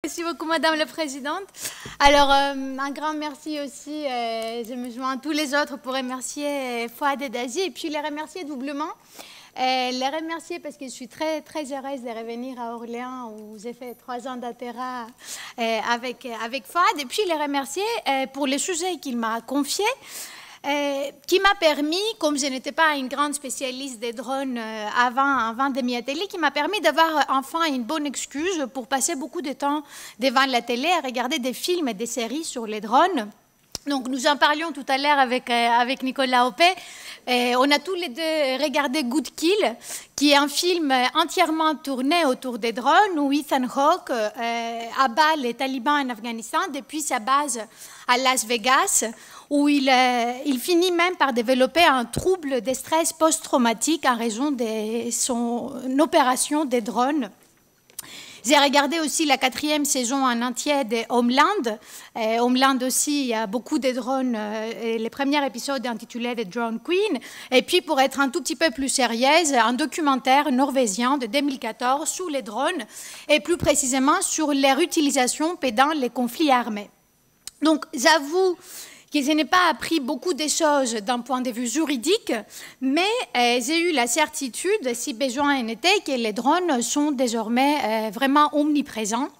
Merci beaucoup, Madame la Présidente. Alors, un grand merci aussi. Je me joins à tous les autres pour remercier Fouad et Dazi et puis les remercier doublement. Les remercier parce que je suis très, très heureuse de revenir à Orléans où j'ai fait 3 ans d'Athéra avec Fouad. Et puis les remercier pour le sujet qu'il m'a confié. Qui m'a permis, comme je n'étais pas une grande spécialiste des drones avant de m'y atteler, qui m'a permis d'avoir enfin une bonne excuse pour passer beaucoup de temps devant la télé à regarder des films et des séries sur les drones. Donc nous en parlions tout à l'heure avec Nicolas Hoppé. On a tous les deux regardé Good Kill, qui est un film entièrement tourné autour des drones, où Ethan Hawke abat les talibans en Afghanistan depuis sa base à Las Vegas, où il finit même par développer un trouble de stress post-traumatique en raison de son opération des drones. J'ai regardé aussi la 4e saison en entier de Homeland. Homeland aussi, il y a beaucoup de drones. Le premier épisode est intitulé The Drone Queen. Et puis, pour être un tout petit peu plus sérieuse, un documentaire norvégien de 2014 sur les drones, et plus précisément sur leur utilisation pendant les conflits armés. Donc, j'avoue que je n'ai pas appris beaucoup de choses d'un point de vue juridique, mais j'ai eu la certitude, si besoin en était, que les drones sont désormais vraiment omniprésents,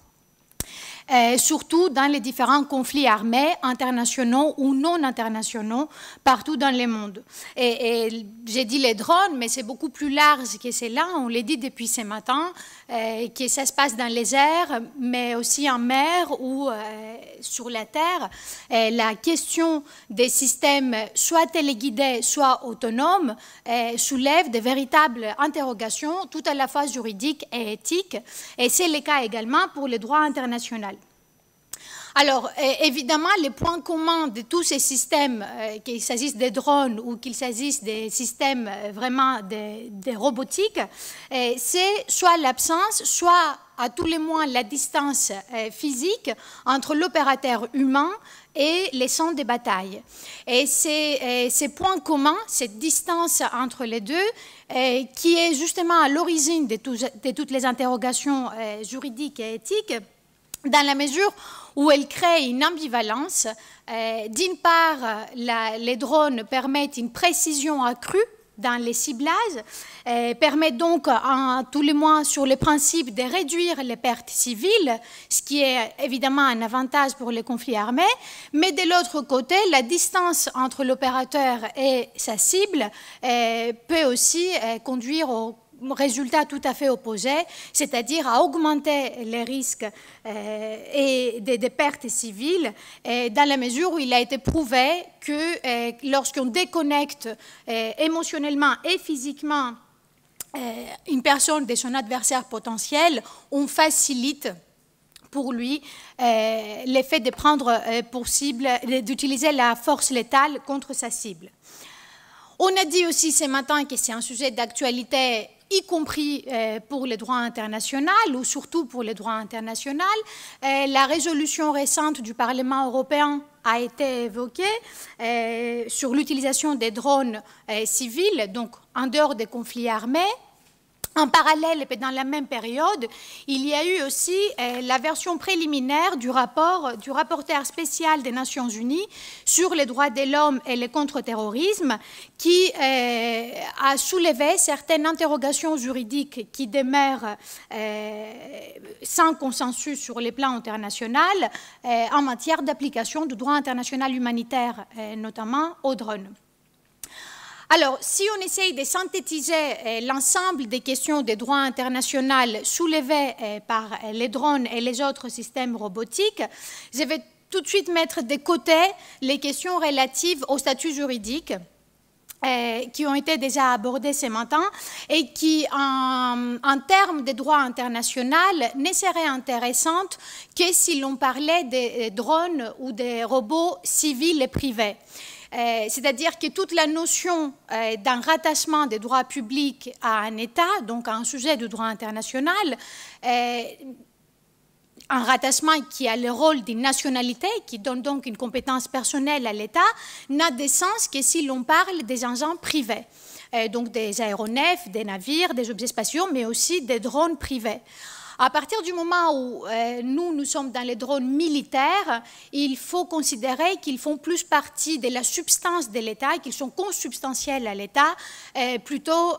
surtout dans les différents conflits armés, internationaux ou non internationaux, partout dans le monde. Et j'ai dit les drones, mais c'est beaucoup plus large que cela, on l'a dit depuis ce matin, que ça se passe dans les airs, mais aussi en mer ou sur la terre. La question des systèmes soit téléguidés, soit autonomes, soulève de véritables interrogations, tout à la fois juridiques et éthiques, et c'est le cas également pour le droit international. Alors, évidemment, les points communs de tous ces systèmes, qu'il s'agisse des drones ou qu'il s'agisse des systèmes vraiment de robotique, c'est soit l'absence, soit à tous les moins la distance physique entre l'opérateur humain et les champs de bataille. Et c'est ces points communs, cette distance entre les deux, qui est justement à l'origine de toutes les interrogations juridiques et éthiques, dans la mesure où elle crée une ambivalence. D'une part, les drones permettent une précision accrue dans les ciblages, permettent donc, à tous les moins sur le principe de réduire les pertes civiles, ce qui est évidemment un avantage pour les conflits armés, mais de l'autre côté, la distance entre l'opérateur et sa cible peut aussi conduire au résultat tout à fait opposé, c'est-à-dire à augmenter les risques et des pertes civiles, dans la mesure où il a été prouvé que lorsqu'on déconnecte émotionnellement et physiquement une personne de son adversaire potentiel, on facilite pour lui l'effet de prendre pour cible, d'utiliser la force létale contre sa cible. On a dit aussi ce matin que c'est un sujet d'actualité, y compris pour le droit international ou surtout pour le droit international. La résolution récente du Parlement européen a été évoquée sur l'utilisation des drones civils, donc en dehors des conflits armés. En parallèle, et dans la même période, il y a eu aussi la version préliminaire du rapport du rapporteur spécial des Nations Unies sur les droits de l'homme et le contre-terrorisme, qui a soulevé certaines interrogations juridiques qui demeurent sans consensus sur les plans international en matière d'application du droit international humanitaire, notamment aux drones. Alors, si on essaye de synthétiser l'ensemble des questions de droit international soulevées par les drones et les autres systèmes robotiques, je vais tout de suite mettre de côté les questions relatives au statut juridique qui ont été déjà abordées ce matin et qui, en termes de droit international, ne seraient intéressantes que si l'on parlait des drones ou des robots civils et privés. C'est-à-dire que toute la notion d'un rattachement des droits publics à un État, donc à un sujet de droit international, un rattachement qui a le rôle d'une nationalité, qui donne donc une compétence personnelle à l'État, n'a de sens que si l'on parle des engins privés, donc des aéronefs, des navires, des objets spatiaux, mais aussi des drones privés. À partir du moment où nous sommes dans les drones militaires, il faut considérer qu'ils font plus partie de la substance de l'État, qu'ils sont consubstantiels à l'État, plutôt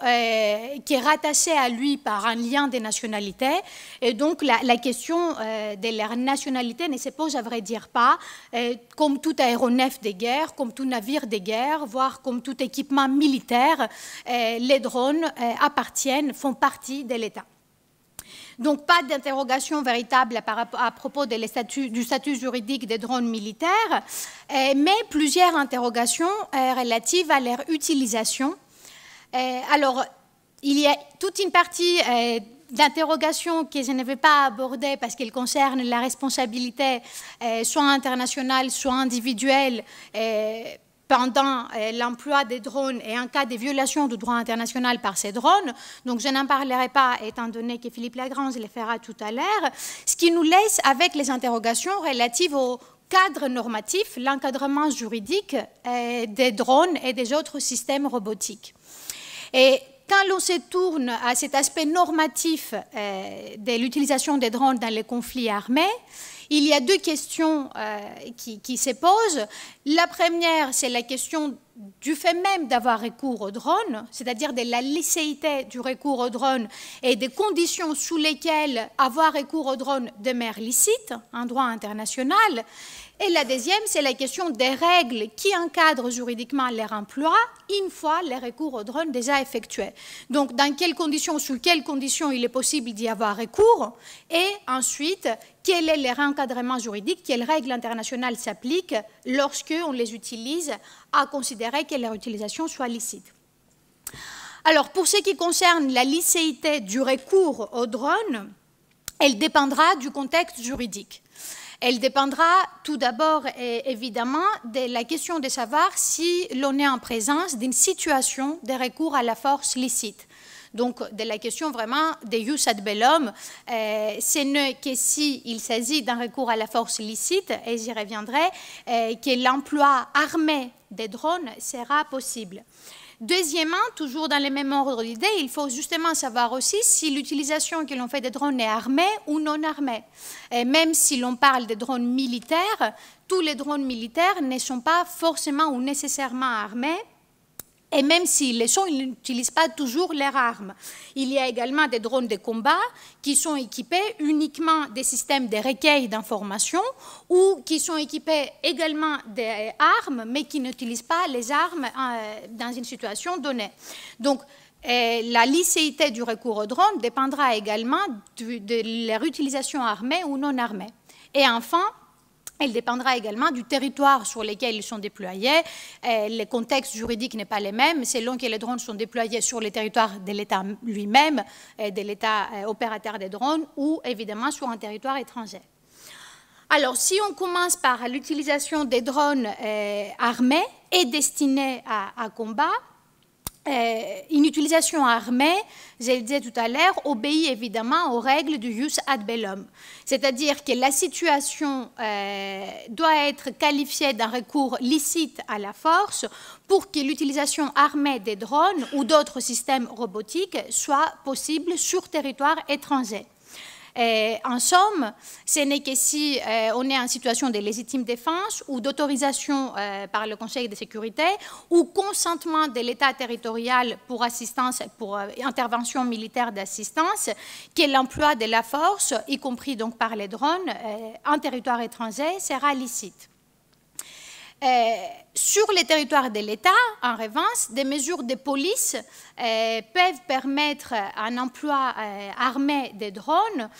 qui est rattaché à lui par un lien de nationalité. Et donc la question de leur nationalité ne se pose à vrai dire pas. Comme tout aéronef de guerre, comme tout navire de guerre, voire comme tout équipement militaire, les drones appartiennent, font partie de l'État. Donc, pas d'interrogation véritable à propos du statut juridique des drones militaires, mais plusieurs interrogations relatives à leur utilisation. Alors, il y a toute une partie d'interrogations que je ne vais pas aborder parce qu'elles concernent la responsabilité soit internationale, soit individuelle, pendant l'emploi des drones et en cas de violation du droit international par ces drones. Donc je n'en parlerai pas étant donné que Philippe Lagrange le fera tout à l'heure, ce qui nous laisse avec les interrogations relatives au cadre normatif, l'encadrement juridique des drones et des autres systèmes robotiques. Et quand l'on se tourne à cet aspect normatif de l'utilisation des drones dans les conflits armés, il y a deux questions qui se posent. La première, c'est la question du fait même d'avoir recours aux drones, c'est-à-dire de la licéité du recours aux drones et des conditions sous lesquelles avoir recours aux drones demeure licite en droit international. Et la deuxième, c'est la question des règles qui encadrent juridiquement leur emploi une fois les recours aux drones déjà effectués. Donc, dans quelles conditions, sous quelles conditions il est possible d'y avoir recours, et ensuite, quel est leur encadrement juridique, quelles règles internationales s'appliquent lorsqu'on les utilise à considérer que leur utilisation soit licite. Alors, pour ce qui concerne la licéité du recours aux drones, elle dépendra du contexte juridique. Elle dépendra tout d'abord, évidemment, de la question de savoir si l'on est en présence d'une situation de recours à la force licite. Donc, de la question vraiment de jus ad bellum, ce n'est que s'il s'agit d'un recours à la force licite, et j'y reviendrai, que l'emploi armé des drones sera possible. Deuxièmement, toujours dans le même ordre d'idée, il faut justement savoir aussi si l'utilisation que l'on fait des drones est armée ou non armée. Et même si l'on parle des drones militaires, tous les drones militaires ne sont pas forcément ou nécessairement armés. Et même s'ils le sont, ils n'utilisent pas toujours leurs armes. Il y a également des drones de combat qui sont équipés uniquement des systèmes de recueil d'informations ou qui sont équipés également d'armes, mais qui n'utilisent pas les armes dans une situation donnée. Donc, la licéité du recours aux drones dépendra également de leur utilisation armée ou non armée. Et enfin, elle dépendra également du territoire sur lequel ils sont déployés. Le contexte juridique n'est pas le même selon que les drones sont déployés sur le territoire de l'État lui-même, de l'État opérateur des drones, ou évidemment sur un territoire étranger. Alors, si on commence par l'utilisation des drones armés et destinés à combat, une utilisation armée, je le disais tout à l'heure, obéit évidemment aux règles du jus ad bellum. C'est-à-dire que la situation doit être qualifiée d'un recours licite à la force pour que l'utilisation armée des drones ou d'autres systèmes robotiques soit possible sur territoire étranger. En somme, ce n'est que si on est en situation de légitime défense ou d'autorisation par le Conseil de sécurité ou consentement de l'État territorial pour assistance, pour intervention militaire d'assistance, que l'emploi de la force, y compris donc par les drones, en territoire étranger, sera licite. Sur les territoires de l'État, en revanche, des mesures de police peuvent permettre un emploi armé des drones.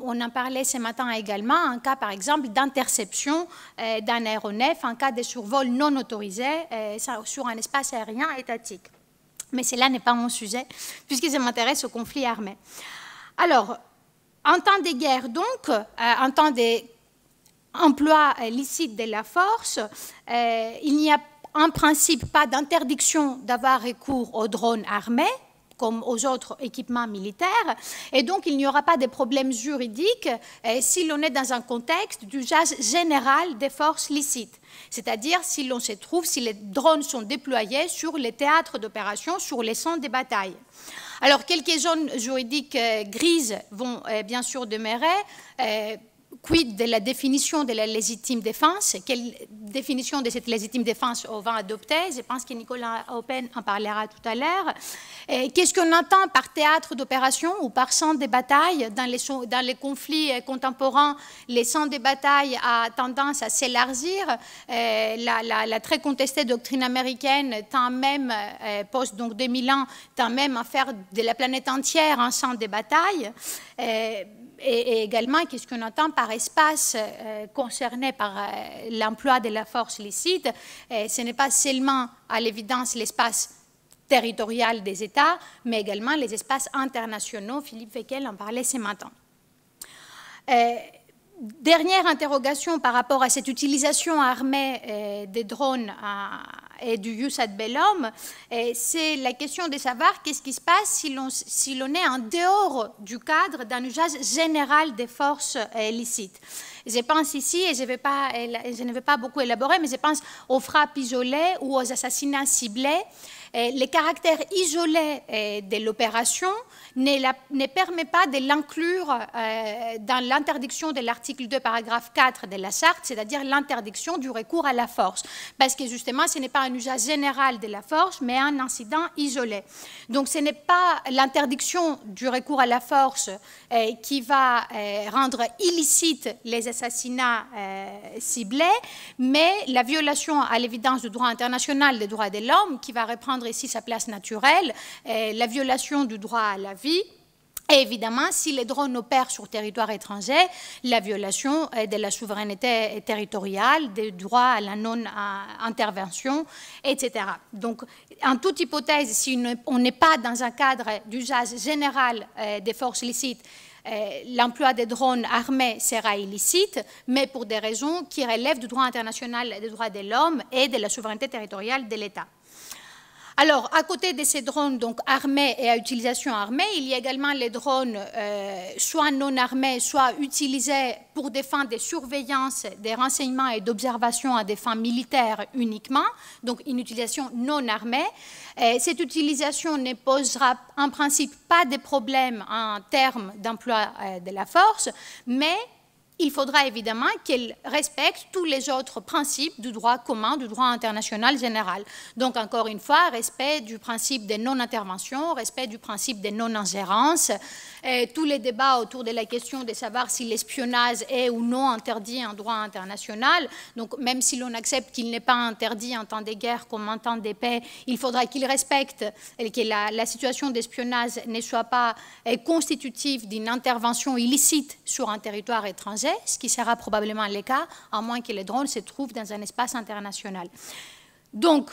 On en parlait ce matin également, en cas par exemple d'interception d'un aéronef, en cas de survol non autorisé sur un espace aérien étatique. Mais cela n'est pas mon sujet, puisque je m'intéresse au conflit armé. Alors, en temps de guerre donc, en temps de emploi licite de la force, il n'y a en principe pas d'interdiction d'avoir recours aux drones armés, comme aux autres équipements militaires, et donc il n'y aura pas de problème juridique si l'on est dans un contexte d'usage général des forces licites, c'est-à-dire si l'on se trouve, si les drones sont déployés sur les théâtres d'opération, sur les champs de bataille. Alors, quelques zones juridiques grises vont bien sûr demeurer. Quid de la définition de la légitime défense? Quelle définition de cette légitime défense on va adopter? Je pense que Nicolas Open en parlera tout à l'heure. Qu'est-ce qu'on entend par théâtre d'opération ou par champ de bataille? Dans les conflits contemporains, les champs de bataille ont tendance à s'élargir. La très contestée doctrine américaine tend même, post donc 2001, tend même à faire de la planète entière un champ de bataille. Et également, qu'est-ce qu'on entend par espace concerné par l'emploi de la force licite? Ce n'est pas seulement, à l'évidence, l'espace territorial des États, mais également les espaces internationaux. Philippe Fekkel en parlait ce matin. Dernière interrogation par rapport à cette utilisation armée des drones et du jus ad bellum, c'est la question de savoir qu'est-ce qui se passe si l'on est en dehors du cadre d'un usage général des forces licites. Je pense ici, et je ne vais pas beaucoup élaborer, mais je pense aux frappes isolées ou aux assassinats ciblés. Le caractère isolé de l'opération ne permet pas de l'inclure dans l'interdiction de l'article 2, paragraphe 4 de la Charte, c'est-à-dire l'interdiction du recours à la force, parce que justement, ce n'est pas un usage général de la force, mais un incident isolé. Donc, ce n'est pas l'interdiction du recours à la force qui va rendre illicites les assassinats ciblés, mais la violation à l'évidence du droit international des droits de l'homme qui va reprendre ici sa place naturelle, la violation du droit à la vie, et évidemment, si les drones opèrent sur territoire étranger, la violation de la souveraineté territoriale, des droits à la non-intervention, etc. Donc, en toute hypothèse, si on n'est pas dans un cadre d'usage général des forces licites, l'emploi des drones armés sera illicite, mais pour des raisons qui relèvent du droit international des droits de l'homme et de la souveraineté territoriale de l'État. Alors, à côté de ces drones donc, armés et à utilisation armée, il y a également les drones soit non armés, soit utilisés pour des fins de surveillance, des renseignements et d'observation à des fins militaires uniquement, donc une utilisation non armée. Cette utilisation ne posera en principe pas de problème en termes d'emploi de la force, mais il faudra évidemment qu'elle respecte tous les autres principes du droit commun, du droit international général. Donc, encore une fois, respect du principe de non-intervention, respect du principe de non-ingérence, tous les débats autour de la question de savoir si l'espionnage est ou non interdit en droit international. Donc, même si l'on accepte qu'il n'est pas interdit en temps de guerre comme en temps de paix, il faudra qu'il respecte et que la situation d'espionnage ne soit pas constitutive d'une intervention illicite sur un territoire étranger, ce qui sera probablement le cas, à moins que les drones se trouvent dans un espace international. Donc,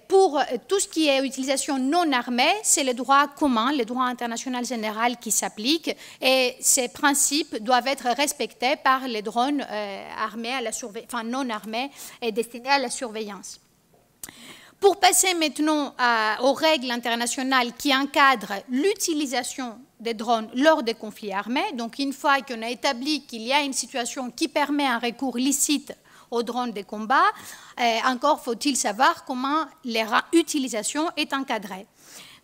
pour tout ce qui est utilisation non armée, c'est le droit commun, le droit international général qui s'applique, et ces principes doivent être respectés par les drones armés à la enfin, non armés et destinés à la surveillance. Pour passer maintenant aux règles internationales qui encadrent l'utilisation des drones lors des conflits armés, donc une fois qu'on a établi qu'il y a une situation qui permet un recours licite aux drones de combat, encore faut-il savoir comment leur utilisation est encadrée.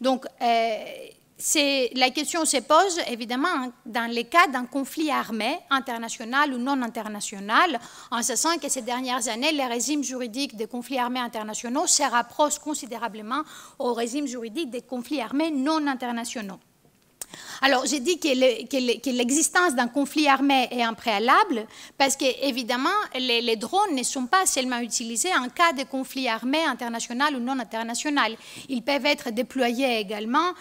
Donc, la question se pose évidemment dans les cas d'un conflit armé, international ou non international, en sachant que ces dernières années, les régimes juridiques des conflits armés internationaux se rapprochent considérablement au régime juridique des conflits armés non internationaux. Alors, j'ai dit que l'existence d'un conflit armé est un préalable parce que, évidemment, les drones ne sont pas seulement utilisés en cas de conflit armé international ou non international. Ils peuvent être déployés également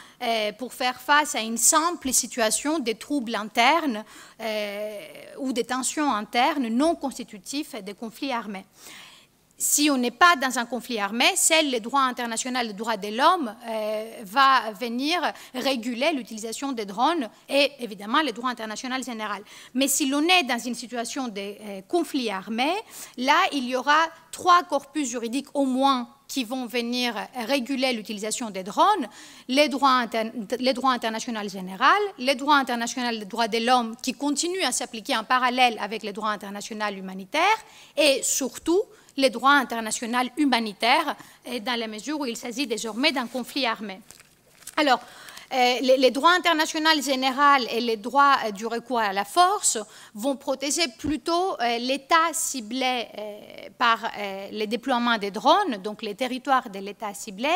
pour faire face à une simple situation de troubles internes ou de tensions internes non constitutifs de conflits armés. Si on n'est pas dans un conflit armé, seul le droit international des droits de l'homme va venir réguler l'utilisation des drones et évidemment le droit international général. Mais si l'on est dans une situation de conflit armé, là, il y aura 3 corpus juridiques au moins qui vont venir réguler l'utilisation des drones, les droits internationaux général, les droits internationaux des droits de l'homme qui continuent à s'appliquer en parallèle avec les droits internationaux humanitaires et surtout les droits internationaux humanitaires dans la mesure où il s'agit désormais d'un conflit armé. Alors, Les droits internationaux généraux et les droits du recours à la force vont protéger plutôt l'État ciblé par le déploiement des drones, donc les territoires de l'État ciblé,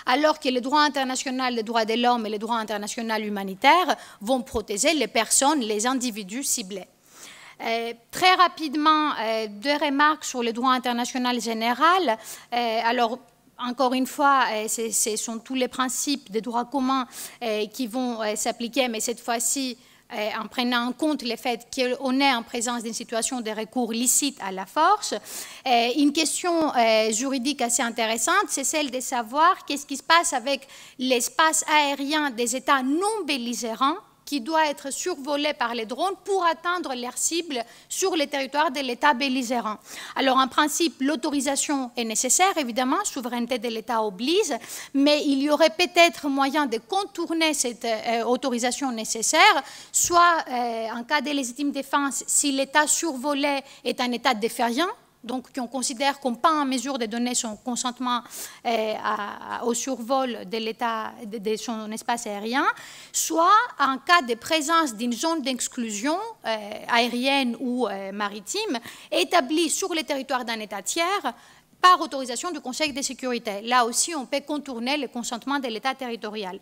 alors que les droits internationaux des droits de l'homme et les droits internationaux humanitaires vont protéger les personnes, les individus ciblés. Très rapidement, deux remarques sur le droit international général. Alors, encore une fois, ce sont tous les principes des droits communs qui vont s'appliquer, mais cette fois-ci, en prenant en compte le fait qu'on est en présence d'une situation de recours licite à la force. Une question juridique assez intéressante, c'est celle de savoir qu'est-ce qui se passe avec l'espace aérien des États non belligérants qui doit être survolé par les drones pour atteindre leurs cibles sur le territoire de l'État belligérant. Alors, en principe, l'autorisation est nécessaire, évidemment, souveraineté de l'État oblige, mais il y aurait peut-être moyen de contourner cette autorisation nécessaire, soit en cas de légitime défense, si l'État survolé est un État défaillant, donc qu'on considère qu'on n'est pas en mesure de donner son consentement au survol de l'État, de son espace aérien, soit en cas de présence d'une zone d'exclusion aérienne ou maritime établie sur le territoire d'un État tiers par autorisation du Conseil de sécurité. Là aussi, on peut contourner le consentement de l'État territorial.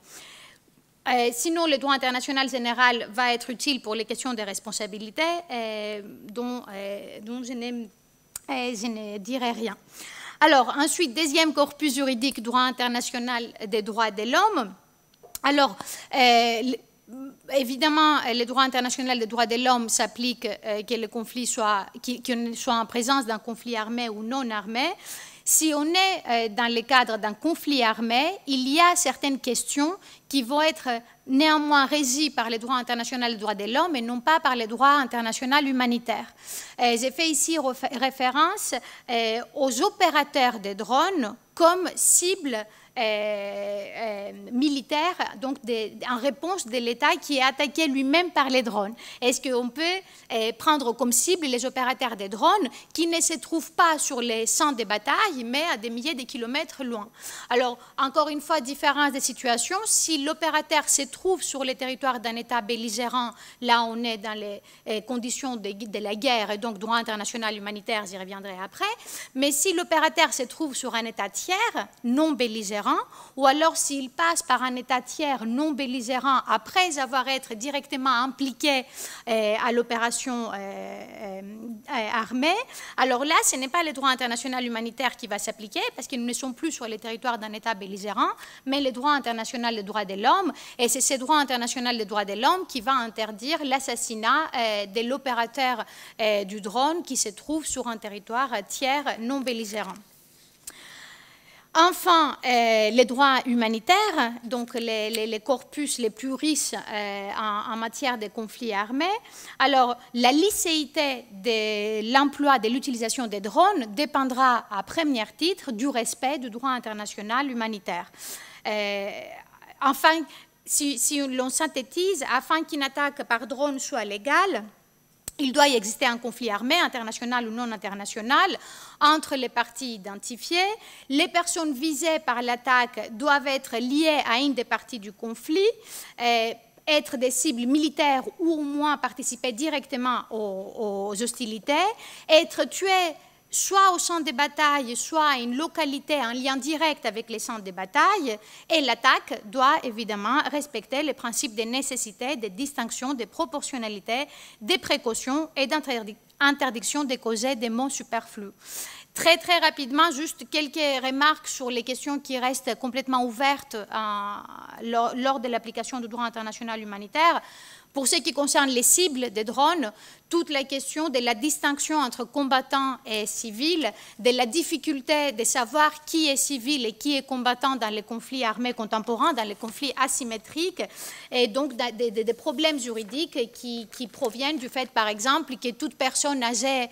Sinon, le droit international général va être utile pour les questions de responsabilité dont je ne dirai rien. Alors, ensuite, deuxième corpus juridique, droit international des droits de l'homme. Alors, évidemment, le droit international des droits de l'homme s'applique que le conflit soit en présence d'un conflit armé ou non armé. Si on est dans le cadre d'un conflit armé, il y a certaines questions qui vont être néanmoins régies par le droit international des droits de l'homme et non pas par le droit international humanitaire. J'ai fait ici référence aux opérateurs de drones comme cible militaire, donc en réponse de l'État qui est attaqué lui-même par les drones. Est-ce qu'on peut prendre comme cible les opérateurs des drones qui ne se trouvent pas sur les champs de bataille, mais à des milliers de kilomètres loin? Alors, encore une fois, différence de situation. Si l'opérateur se trouve sur le territoire d'un État belligérant, là on est dans les conditions de la guerre et donc droit international humanitaire, j'y reviendrai après. Mais si l'opérateur se trouve sur un État tiers, non belligérant, ou alors s'il passe par un État tiers non belligérant après avoir été directement impliqué à l'opération armée, alors là, ce n'est pas le droit international humanitaire qui va s'appliquer parce qu'ils ne sont plus sur le territoire d'un État belligérant, mais le droit international des droits de l'homme, et c'est ce droit international des droits de l'homme qui va interdire l'assassinat de l'opérateur du drone qui se trouve sur un territoire tiers non belligérant. Enfin, les droits humanitaires, donc les corpus les plus riches en matière de conflits armés. Alors, la licéité de l'emploi, de l'utilisation des drones dépendra à premier titre du respect du droit international humanitaire. Enfin, si l'on synthétise, afin qu'une attaque par drone soit légale, il doit y exister un conflit armé, international ou non international, entre les parties identifiées. Les personnes visées par l'attaque doivent être liées à une des parties du conflit, être des cibles militaires ou au moins participer directement aux hostilités, être tuées soit au champ de bataille, soit à une localité en lien direct avec les champs de bataille, et l'attaque doit évidemment respecter les principes de nécessité, de distinction, de proportionnalité, de précaution et d'interdiction de causer des maux superflus. Très, très rapidement, juste quelques remarques sur les questions qui restent complètement ouvertes lors de l'application du droit international humanitaire. Pour ce qui concerne les cibles des drones, toute la question de la distinction entre combattants et civils, de la difficulté de savoir qui est civil et qui est combattant dans les conflits armés contemporains, dans les conflits asymétriques, et donc des problèmes juridiques qui proviennent du fait, par exemple, que toute personne âgée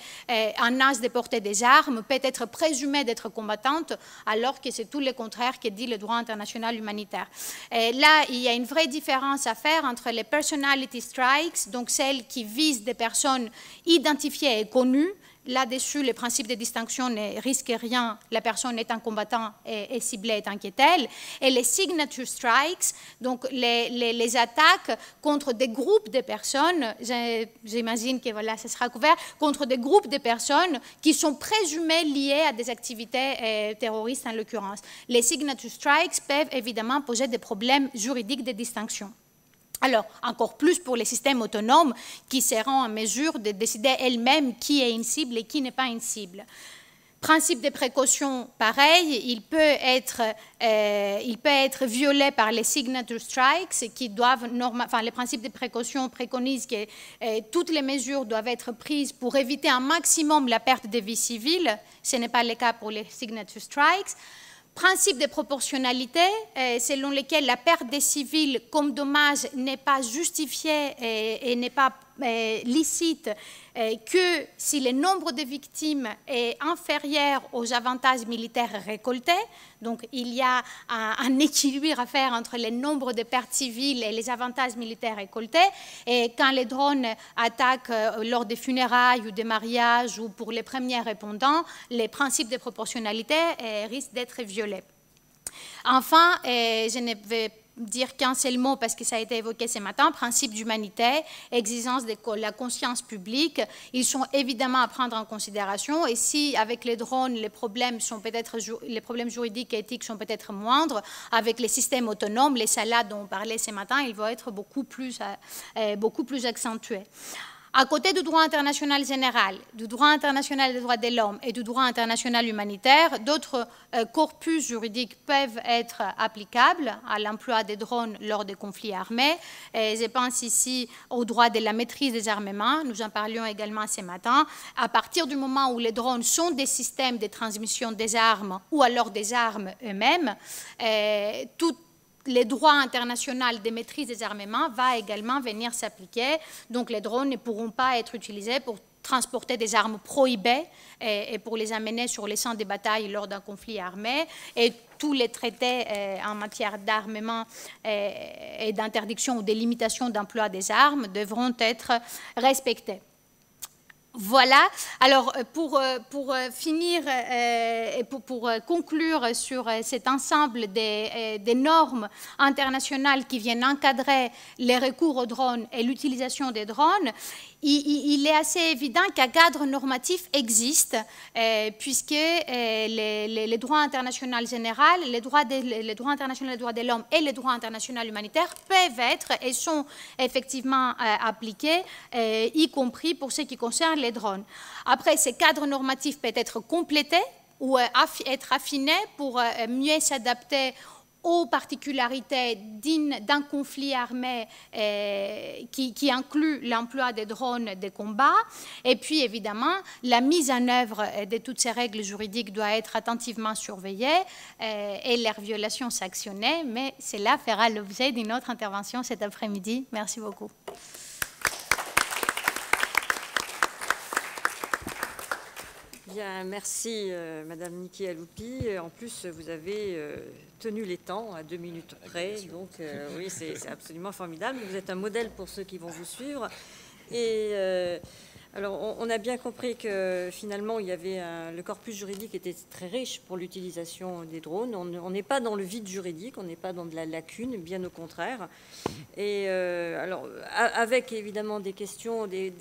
en âge de porter des armes peut être présumée d'être combattante, alors que c'est tout le contraire que dit le droit international humanitaire. Et là, il y a une vraie différence à faire entre les personality strikes, donc celles qui visent des personnes identifiées et connues, Là-dessus, le principe de distinction ne risque rien, la personne est un combattant et ciblée est inquiète-elle. Et les signature strikes, donc les attaques contre des groupes de personnes, j'imagine que voilà, ça sera couvert, contre des groupes de personnes qui sont présumées liées à des activités terroristes en l'occurrence. Les signature strikes peuvent évidemment poser des problèmes juridiques de distinction. Alors, encore plus pour les systèmes autonomes qui seront en mesure de décider elles-mêmes qui est une cible et qui n'est pas une cible. Principe de précaution, pareil, il peut être violé par les signature strikes qui doivent, les principes de précaution préconisent que toutes les mesures doivent être prises pour éviter un maximum la perte de vie civile. Ce n'est pas le cas pour les signature strikes. Principe de proportionnalité, selon lequel la perte des civils comme dommage n'est pas justifiée et n'est pas licite que si le nombre de victimes est inférieur aux avantages militaires récoltés. Donc il y a un équilibre à faire entre le nombre de pertes civiles et les avantages militaires récoltés. Et quand les drones attaquent lors des funérailles ou des mariages ou pour les premiers répondants, les principes de proportionnalité risquent d'être violés. Enfin, je ne vais dire qu'un seul mot parce que ça a été évoqué ce matin, principe d'humanité, exigence de la conscience publique, ils sont évidemment à prendre en considération et si avec les drones les problèmes juridiques et éthiques sont peut-être moindres, avec les systèmes autonomes, les salades dont on parlait ce matin, ils vont être beaucoup plus accentués. À côté du droit international général, du droit international des droits de l'homme et du droit international humanitaire, d'autres corpus juridiques peuvent être applicables à l'emploi des drones lors des conflits armés. Et je pense ici au droit de la maîtrise des armements, nous en parlions également ce matin. À partir du moment où les drones sont des systèmes de transmission des armes ou alors des armes eux-mêmes, le droit international de maîtrise des armements va également venir s'appliquer. Donc les drones ne pourront pas être utilisés pour transporter des armes prohibées et pour les amener sur les champs de bataille lors d'un conflit armé. Et tous les traités en matière d'armement et d'interdiction ou de limitation d'emploi des armes devront être respectés. Voilà, alors pour finir et pour conclure sur cet ensemble des normes internationales qui viennent encadrer les recours aux drones et l'utilisation des drones, il est assez évident qu'un cadre normatif existe puisque les droits internationaux généraux, les droits internationaux des droits de l'homme et les droits internationaux humanitaires peuvent être et sont effectivement appliqués, y compris pour ce qui concerne les drones. Après, ce cadre normatif peut être complété ou être affiné pour mieux s'adapter aux particularités d'un conflit armé qui inclut l'emploi des drones de combat. Et puis, évidemment, la mise en œuvre de toutes ces règles juridiques doit être attentivement surveillée et leur violation sanctionnée, mais cela fera l'objet d'une autre intervention cet après-midi. Merci beaucoup. Bien, merci Madame Niki Aloupi. En plus, vous avez tenu les temps à 2 minutes près, donc oui, c'est absolument formidable. Vous êtes un modèle pour ceux qui vont vous suivre. Et alors, on a bien compris que finalement, il y avait le corpus juridique était très riche pour l'utilisation des drones. On n'est pas dans le vide juridique, on n'est pas dans de la lacune, bien au contraire. Et alors, avec évidemment des questions, des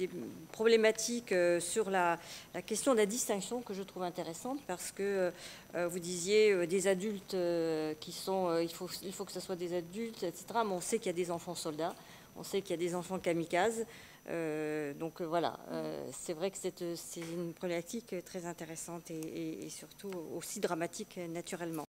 problématiques sur la question de la distinction que je trouve intéressante parce que vous disiez des adultes qui sont, il faut que ce soit des adultes, etc. Mais on sait qu'il y a des enfants soldats, on sait qu'il y a des enfants kamikazes. Donc voilà, c'est vrai que c'est une problématique très intéressante et surtout aussi dramatique naturellement.